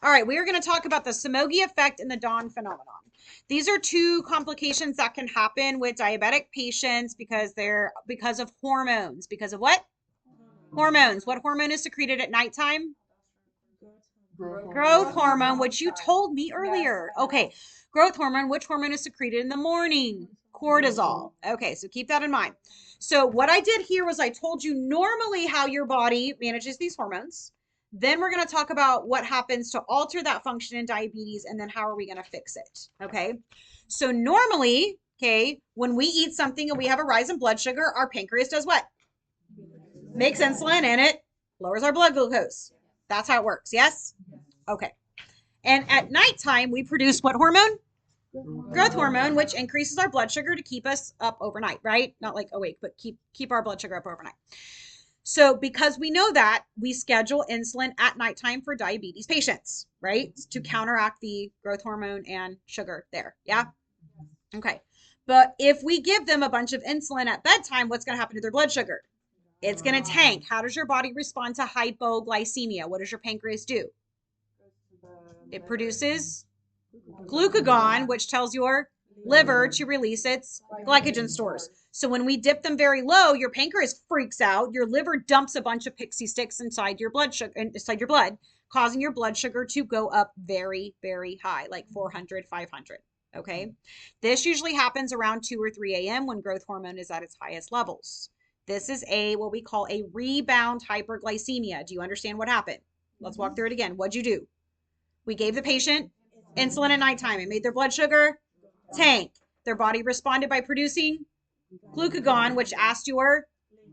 All right, we are going to talk about the Somogyi effect and the dawn phenomenon. These are two complications that can happen with diabetic patients because of hormones. Because of what? Hormones. What hormone is secreted at nighttime? Growth hormone, which you told me earlier. Okay, growth hormone. Which hormone is secreted in the morning? Cortisol. Okay, so keep that in mind. So what I did here was I told you normally how your body manages these hormones. Then we're going to talk about what happens to alter that function in diabetes, and then how are we going to fix it. Okay, so normally, okay, when we eat something and we have a rise in blood sugar, our pancreas does what? Makes insulin, and it lowers our blood glucose. That's how it works. Yes? Okay. And at nighttime, we produce what hormone? Growth hormone, which increases our blood sugar to keep us up overnight, right? Not like awake, but keep our blood sugar up overnight. So because we know that, we schedule insulin at nighttime for diabetes patients, right? To counteract the growth hormone and sugar there. Yeah? Okay. But if we give them a bunch of insulin at bedtime, what's going to happen to their blood sugar? It's going to tank. How does your body respond to hypoglycemia? What does your pancreas do? It produces glucagon, which tells your liver to release its glycogen stores. So when we dip them very low, your pancreas freaks out. Your liver dumps a bunch of pixie sticks inside your blood causing your blood sugar to go up very, very high, like 400, 500. Okay. This usually happens around 2 or 3 a.m. when growth hormone is at its highest levels. This is what we call a rebound hyperglycemia. Do you understand what happened? Let's walk through it again. What'd you do? We gave the patient insulin at nighttime. It made their blood sugar tank. Their body responded by producing glucagon, which asked your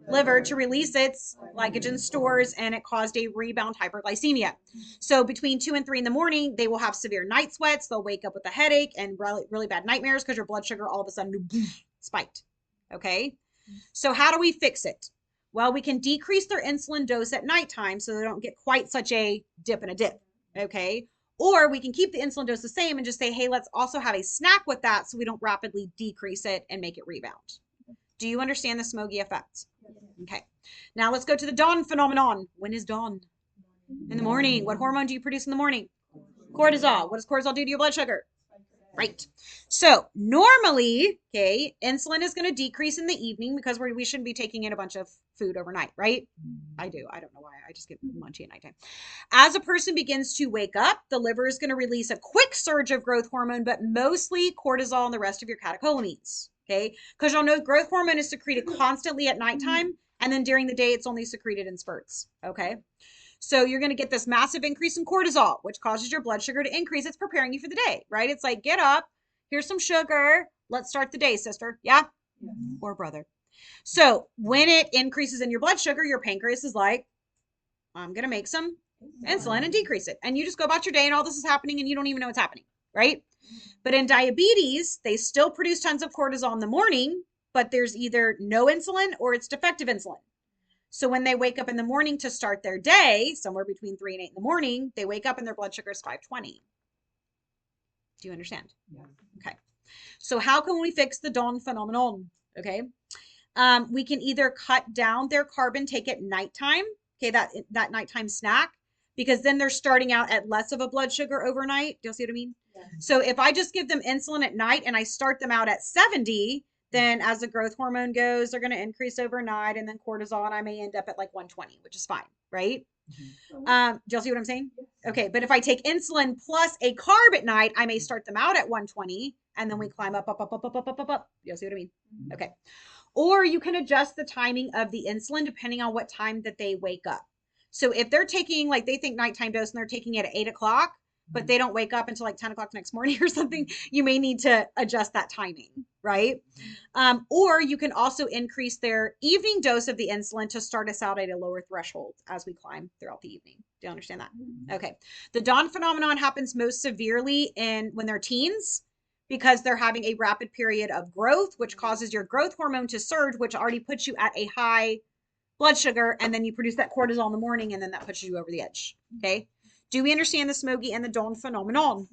liver to release its glycogen stores, and it caused a rebound hyperglycemia. So between 2 and 3 in the morning, they will have severe night sweats. They'll wake up with a headache and really, really bad nightmares because your blood sugar all of a sudden spiked. Okay. So how do we fix it? Well, we can decrease their insulin dose at nighttime so they don't get quite such a dip and a dip. Okay. Or we can keep the insulin dose the same and just say, hey, let's also have a snack with that so we don't rapidly decrease it and make it rebound. Do you understand the Somogyi effect? Okay. Now let's go to the dawn phenomenon. When is dawn? In the morning. What hormone do you produce in the morning? Cortisol. What does cortisol do to your blood sugar? Right. So normally, okay, insulin is going to decrease in the evening because we shouldn't be taking in a bunch of food overnight, right? I do. I don't know why. I just get munchy at nighttime. As a person begins to wake up, the liver is going to release a quick surge of growth hormone, but mostly cortisol and the rest of your catecholamines, okay? Because you'll know growth hormone is secreted constantly at nighttime, and then during the day, it's only secreted in spurts, okay? So you're going to get this massive increase in cortisol, which causes your blood sugar to increase. It's preparing you for the day, right? It's like, get up, here's some sugar. Let's start the day, sister. Yeah? Or brother. So when it increases in your blood sugar, your pancreas is like, I'm going to make some insulin and decrease it. And you just go about your day and all this is happening and you don't even know what's happening, right? But in diabetes, they still produce tons of cortisol in the morning, but there's either no insulin or it's defective insulin. So when they wake up in the morning to start their day, somewhere between 3 and 8 in the morning, they wake up and their blood sugar is 520. Do you understand? Yeah. Okay. So how can we fix the dawn phenomenon? Okay. We can either cut down their carb intake at nighttime. Okay. That nighttime snack, because then they're starting out at less of a blood sugar overnight. Do you see what I mean? Yeah. So if I just give them insulin at night and I start them out at 70, then as the growth hormone goes, they're going to increase overnight, and then cortisol, and I may end up at like 120, which is fine, right? Mm-hmm. Do y'all see what I'm saying? Okay, but if I take insulin plus a carb at night, I may start them out at 120, and then we climb up. Y'all see what I mean? Mm-hmm. Okay. Or you can adjust the timing of the insulin depending on what time that they wake up. So if they're taking, like they think nighttime dose and they're taking it at 8 o'clock, but they don't wake up until like 10 o'clock the next morning or something, you may need to adjust that timing, right? Or you can also increase their evening dose of the insulin to start us out at a lower threshold as we climb throughout the evening. Do you understand that? Okay. The dawn phenomenon happens most severely when they're teens because they're having a rapid period of growth, which causes your growth hormone to surge, which already puts you at a high blood sugar, and then you produce that cortisol in the morning, and then that pushes you over the edge, okay? Do we understand the Somogyi and the dawn phenomenon?